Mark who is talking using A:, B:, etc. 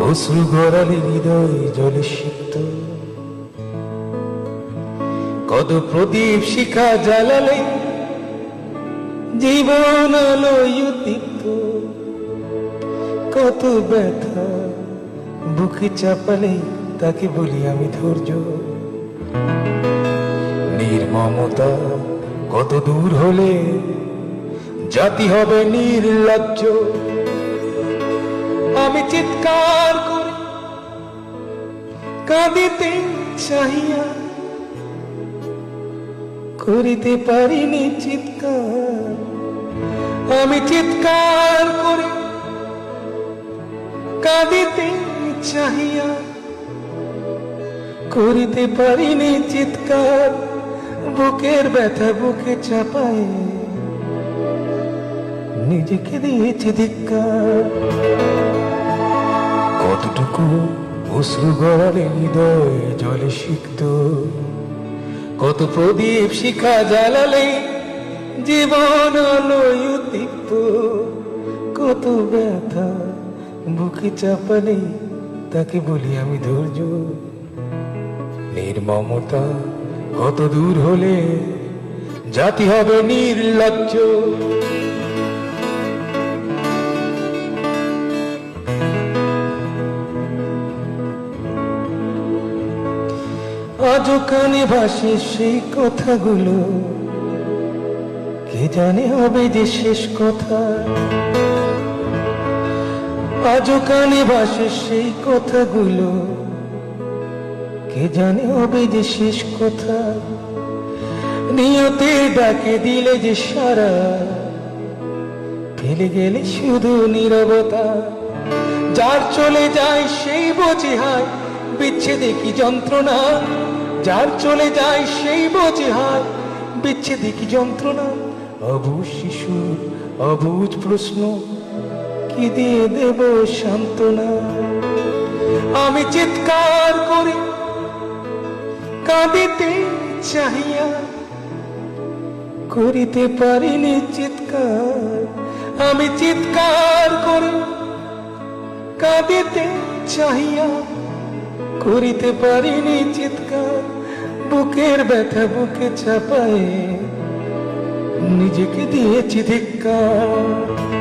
A: অশ্রু গড়ালে হৃদয় জলে সিক্ত, কত প্রদীপ শিখা জ্বালালে জীবন আলোয় উদ্দীপ্ত, কত ব্যথা বুকে চাপালে তাকে বলি আমি ধৈর্য। নির্মমতা কত দূর হলে জাতি হবে নির্লজ্জ। আমি চিৎকার করে কাঁদিতে চাহিয়া করিতে পারিনি চিৎকার। আমি চিৎকার করে কাঁদিতে চাহিয়া করিতে পারিনি চিৎকার। বুকের ব্যথা বুকে চাপায় নিজেকে দিয়েছি ধিক্কার। কতটুকু অশ্রু গড়ালে হৃদয় জলে সিক্ত, কত প্রদীপ শিখা জ্বালালে জীবন আলোয় উদ্দীপ্ত, কত ব্যথা বুকে চাপালে তাকে বলি আমি ধৈর্য। নির্মমতা কত দূর হলে জাতি হবে নির্লজ্জ। আজও কানে ভাসে সেই কথাগুলো, কে জানে হবে যে শেষ কথা। আজও কানে ভাসে সেই কথাগুলো, কে জানে হবে যে শেষ কথা। নিয়তের ডাকে দিলে যে সারা, ফেলে গেলে শুধু নীরবতা। যার চলে যায় সেই বোঝে হায় বিচ্ছেদে কি যন্ত্রণা। যার চলে যায় সেই বোঝে হায় বিচ্ছেদে কি যন্ত্রণা। অবুঝ শিশুর অবুঝ প্রশ্ন, কি দিয়ে দেব সান্ত্বনা। আমি চিৎকার করে কাঁদিতে চাহিয়া করিতে পারিনি চিৎকার। আমি চিৎকার করে কাঁদিতে চাহিয়া করিতে পারিনি চিৎকার। বুকের ব্যথা বুকে চাপায় নিজেকে দিয়েছি ধিক্কার।